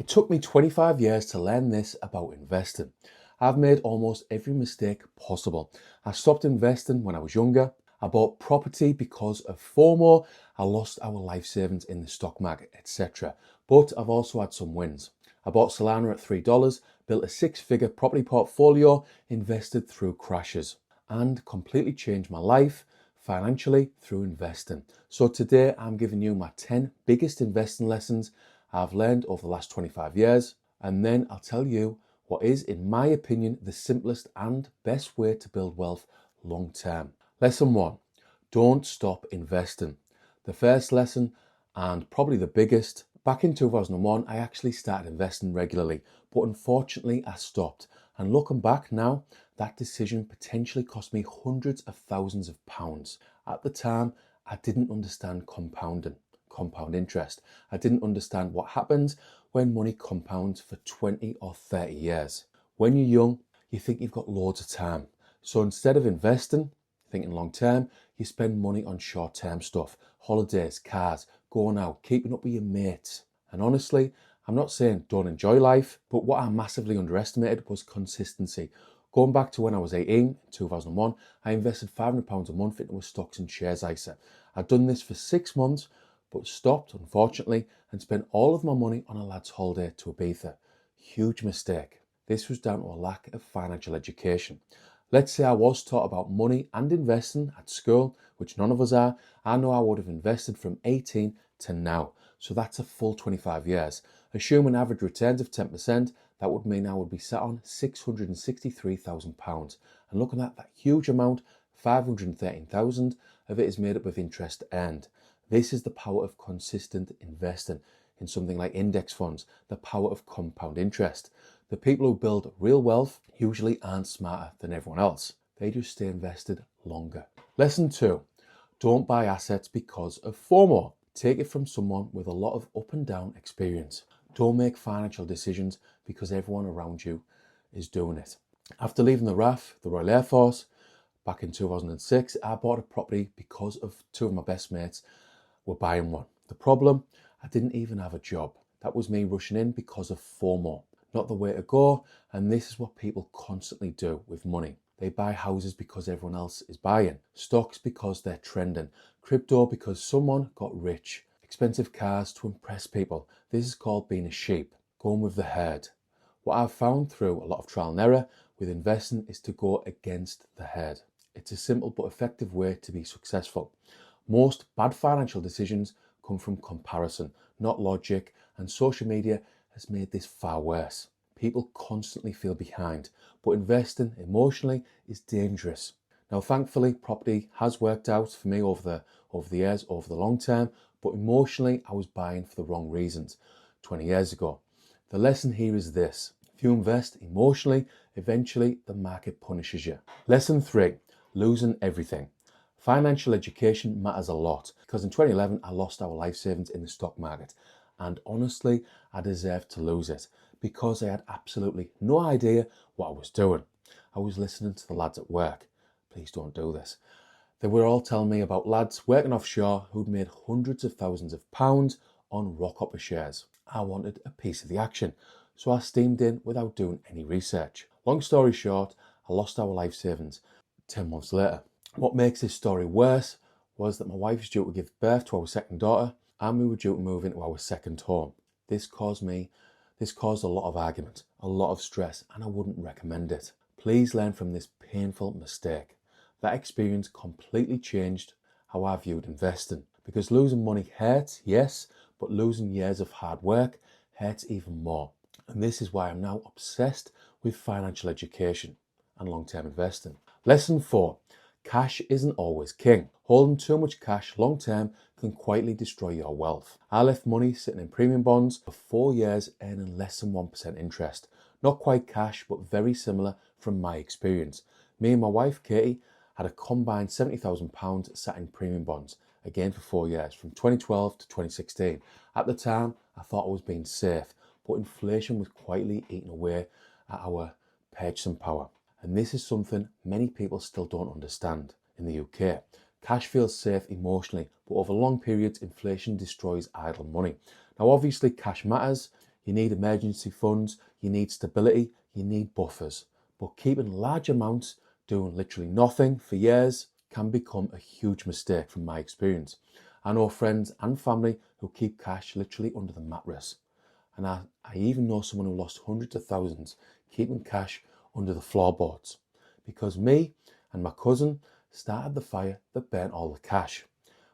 It took me 25 years to learn this about investing. I've made almost every mistake possible. I stopped investing when I was younger. I bought property because of FOMO. I lost our life savings in the stock market, etc. But I've also had some wins. I bought Solana at $3, built a six-figure property portfolio, invested through crashes, and completely changed my life financially through investing. So today I'm giving you my 10 biggest investing lessons I've learned over the last 25 years, and then I'll tell you what is, in my opinion, the simplest and best way to build wealth long term. Lesson 1, don't stop investing. The first lesson, and probably the biggest, back in 2001, I actually started investing regularly, but unfortunately I stopped. And looking back now, that decision potentially cost me hundreds of thousands of pounds. At the time, I didn't understand compound interest. I didn't understand what happens when money compounds for 20 or 30 years. When you're young, you think you've got loads of time. So instead of investing, thinking long term, you spend money on short term stuff, holidays, cars, going out, keeping up with your mates. And honestly, I'm not saying don't enjoy life, but what I massively underestimated was consistency. Going back to when I was 18, 2001, I invested £500 a month into a stocks and shares ISA. I'd done this for 6 months, but stopped, unfortunately, and spent all of my money on a lad's holiday to Ibiza. Huge mistake. This was down to a lack of financial education. Let's say I was taught about money and investing at school, which none of us are. I know I would have invested from 18 to now. So that's a full 25 years. Assuming average returns of 10%, that would mean I would be sat on £663,000. And looking at that huge amount, 513,000 of it is made up of interest earned. This is the power of consistent investing in something like index funds, the power of compound interest. The people who build real wealth usually aren't smarter than everyone else. They just stay invested longer. Lesson 2, don't buy assets because of FOMO. Take it from someone with a lot of up and down experience. Don't make financial decisions because everyone around you is doing it. After leaving the RAF, the Royal Air Force, back in 2006, I bought a property because of two of my best mates were buying one. The problem, I didn't even have a job. That was me rushing in because of FOMO. Not the way to go, and this is what people constantly do with money. They buy houses because everyone else is buying, stocks because they're trending, crypto because someone got rich, expensive cars to impress people. This is called being a sheep, going with the herd. What I've found through a lot of trial and error with investing is to go against the herd. It's a simple but effective way to be successful. Most bad financial decisions come from comparison, not logic, and social media has made this far worse. People constantly feel behind, but investing emotionally is dangerous. Now, thankfully, property has worked out for me over the years, over the long term, but emotionally, I was buying for the wrong reasons 20 years ago. The lesson here is this: if you invest emotionally, eventually the market punishes you. Lesson 3, losing everything. Financial education matters a lot because in 2011, I lost our life savings in the stock market. And honestly, I deserved to lose it because I had absolutely no idea what I was doing. I was listening to the lads at work. Please don't do this. They were all telling me about lads working offshore who'd made hundreds of thousands of pounds on rock hopper shares. I wanted a piece of the action, so I steamed in without doing any research. Long story short, I lost our life savings 10 months later. What makes this story worse was that my wife was due to give birth to our second daughter, and we were due to move into our second home. This caused a lot of argument, a lot of stress, and I wouldn't recommend it. Please learn from this painful mistake. That experience completely changed how I viewed investing, because losing money hurts, yes, but losing years of hard work hurts even more. And this is why I'm now obsessed with financial education and long-term investing. Lesson 4, cash isn't always king. Holding too much cash long-term can quietly destroy your wealth. I left money sitting in premium bonds for 4 years, earning less than 1% interest. Not quite cash, but very similar from my experience. Me and my wife, Katie, had a combined £70,000 sat in premium bonds, again for 4 years, from 2012 to 2016. At the time, I thought I was being safe, but inflation was quietly eating away at our purchasing power. And this is something many people still don't understand in the UK. Cash feels safe emotionally, but over long periods, inflation destroys idle money. Now, obviously, cash matters. You need emergency funds, you need stability, you need buffers. But keeping large amounts, doing literally nothing for years, can become a huge mistake from my experience. I know friends and family who keep cash literally under the mattress. And I even know someone who lost hundreds of thousands keeping cash under the floorboards. Because me and my cousin started the fire that burnt all the cash.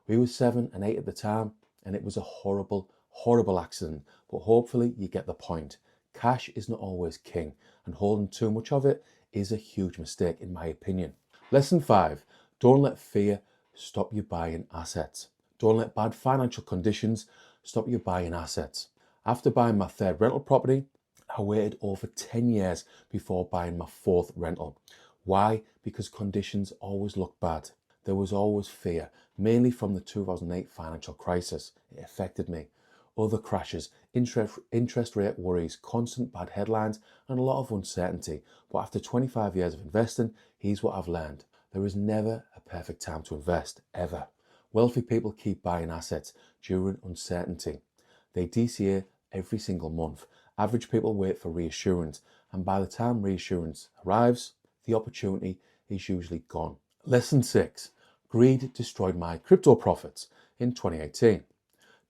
We were 7 and 8 at the time, and it was a horrible, horrible accident. But hopefully you get the point. Cash is not always king, and holding too much of it is a huge mistake in my opinion. Lesson 5, don't let fear stop you buying assets. Don't let bad financial conditions stop you buying assets. After buying my 3rd rental property, I waited over 10 years before buying my 4th rental. Why? Because conditions always look bad. There was always fear, mainly from the 2008 financial crisis. It affected me. Other crashes, interest rate worries, constant bad headlines, and a lot of uncertainty. But after 25 years of investing, here's what I've learned. There is never a perfect time to invest, ever. Wealthy people keep buying assets during uncertainty. They DCA every single month. Average people wait for reassurance, and by the time reassurance arrives, the opportunity is usually gone. Lesson 6, greed destroyed my crypto profits in 2018.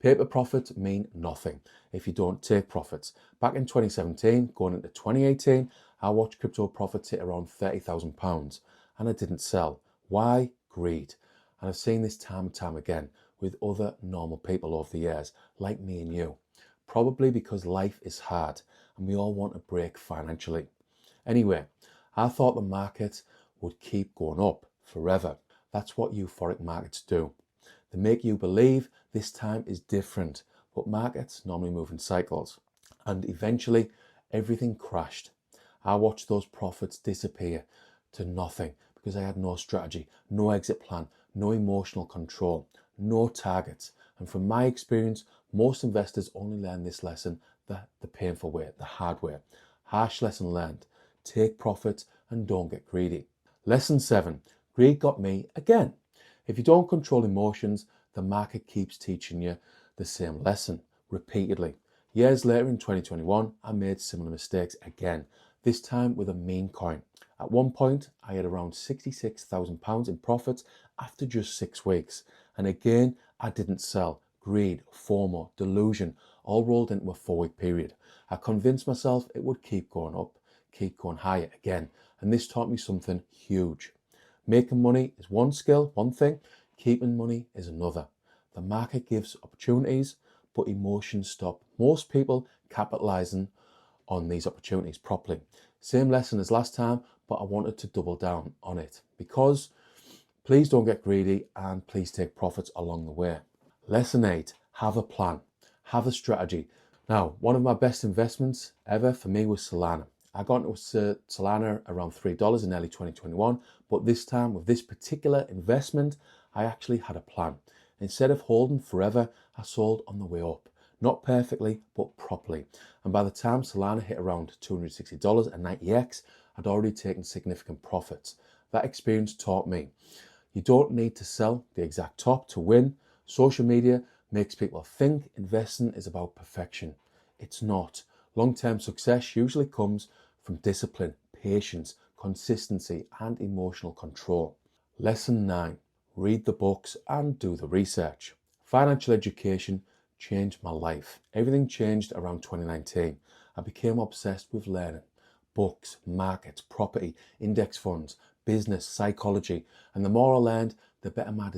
Paper profits mean nothing if you don't take profits. Back in 2017, going into 2018, I watched crypto profits hit around £30,000 and I didn't sell. Why? Greed. And I've seen this time and time again with other normal people over the years, like me and you. Probably because life is hard and we all want a break financially. Anyway, I thought the market would keep going up forever. That's what euphoric markets do. They make you believe this time is different, but markets normally move in cycles. And eventually, everything crashed. I watched those profits disappear to nothing because I had no strategy, no exit plan, no emotional control, no targets. And from my experience, most investors only learn this lesson the painful way, the hard way. Harsh lesson learned. Take profits and don't get greedy. Lesson 7. Greed got me again. If you don't control emotions, the market keeps teaching you the same lesson repeatedly. Years later in 2021, I made similar mistakes again, this time with a meme coin. At one point, I had around £66,000 in profits after just 6 weeks. And again, I didn't sell. Greed, FOMO, delusion, all rolled into a 4-week period. I convinced myself it would keep going up, keep going higher again. And this taught me something huge. Making money is one skill, one thing. Keeping money is another. The market gives opportunities, but emotions stop most people capitalizing on these opportunities properly. Same lesson as last time, but I wanted to double down on it because please don't get greedy and please take profits along the way. Lesson 8, have a plan, have a strategy. Now, one of my best investments ever for me was Solana. I got into Solana around $3 in early 2021, but this time with this particular investment, I actually had a plan. Instead of holding forever, I sold on the way up. Not perfectly, but properly. And by the time Solana hit around $260 and 90x, I'd already taken significant profits. That experience taught me you don't need to sell the exact top to win. Social media makes people think investing is about perfection. It's not. Long-term success usually comes from discipline, patience, consistency, and emotional control. Lesson 9. Read the books and do the research. Financial education changed my life. Everything changed around 2019. I became obsessed with learning. Books, markets, property, index funds, business, psychology. And the more I learned, the better my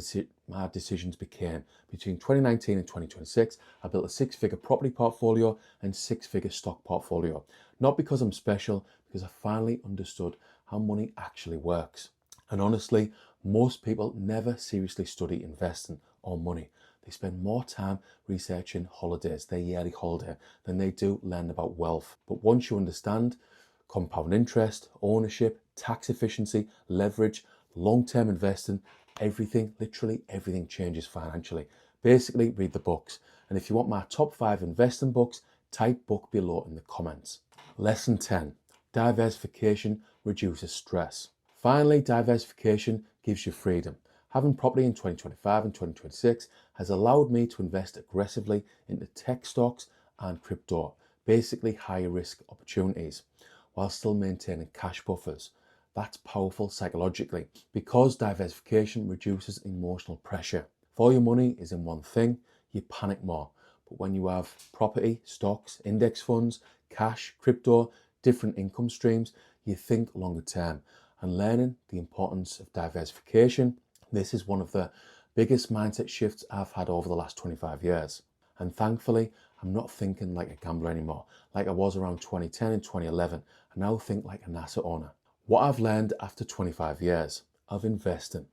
decisions became. Between 2019 and 2026, I built a 6-figure property portfolio and 6-figure stock portfolio. Not because I'm special, because I finally understood how money actually works. And honestly, most people never seriously study investing or money. They spend more time researching holidays, their yearly holiday, than they do learning about wealth. But once you understand compound interest, ownership, tax efficiency, leverage, long-term investing, everything, literally everything changes financially. Basically, read the books. And if you want my top 5 investing books, type book below in the comments. Lesson 10. Diversification reduces stress. Finally, diversification gives you freedom. Having property in 2025 and 2026 has allowed me to invest aggressively into tech stocks and crypto. basically high risk opportunities, while still maintaining cash buffers. That's powerful psychologically because diversification reduces emotional pressure. If all your money is in one thing, you panic more. But when you have property, stocks, index funds, cash, crypto, different income streams, you think longer term. And learning the importance of diversification, this is one of the biggest mindset shifts I've had over the last 25 years. And thankfully, I'm not thinking like a gambler anymore, like I was around 2010 and 2011. I now think like an asset owner. What I've learned after 25 years of investing.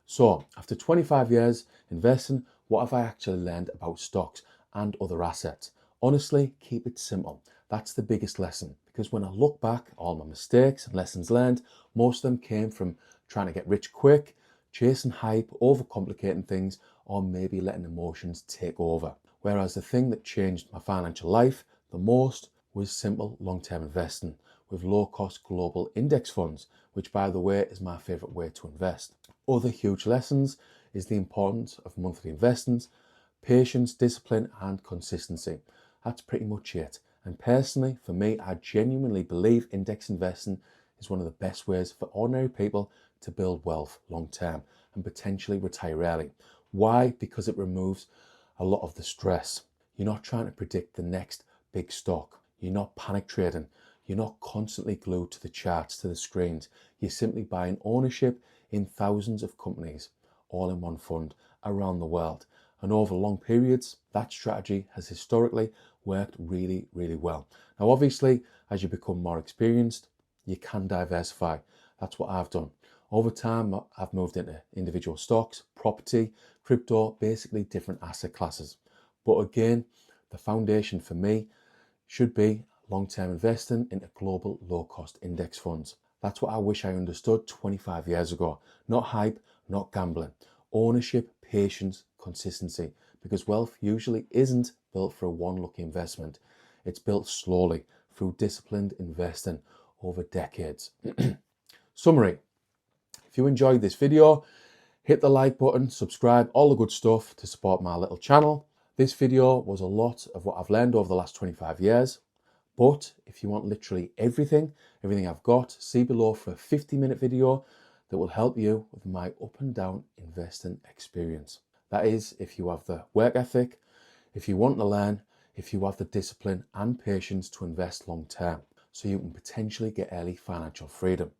So, after 25 years investing, what have I actually learned about stocks and other assets? Honestly, keep it simple. That's the biggest lesson, because when I look back, all my mistakes and lessons learned, most of them came from trying to get rich quick, chasing hype, overcomplicating things, or maybe letting emotions take over. Whereas the thing that changed my financial life the most was simple long-term investing with low-cost global index funds, which, by the way, is my favorite way to invest. Other huge lessons is the importance of monthly investments, patience, discipline, and consistency. That's pretty much it. And personally, for me, I genuinely believe index investing is one of the best ways for ordinary people to build wealth long-term and potentially retire early. Why? Because it removes a lot of the stress. You're not trying to predict the next big stock. You're not panic trading. You're not constantly glued to the charts, to the screens. You're simply buying ownership in thousands of companies, all in one fund, around the world. And over long periods, that strategy has historically worked really, really well. Now, obviously, as you become more experienced, you can diversify. That's what I've done. Over time, I've moved into individual stocks, property, crypto, basically different asset classes. But again, the foundation for me should be long-term investing into global low-cost index funds. That's what I wish I understood 25 years ago. Not hype, not gambling. Ownership, patience, consistency. Because wealth usually isn't built for a one lucky investment. It's built slowly through disciplined investing over decades. Summary. If you enjoyed this video, hit the like button, subscribe, all the good stuff to support my little channel. This video was a lot of what I've learned over the last 25 years. But if you want literally everything I've got, see below for a 50-minute video that will help you with my up and down investing experience. That is, if you have the work ethic, if you want to learn, if you have the discipline and patience to invest long term, so you can potentially get early financial freedom.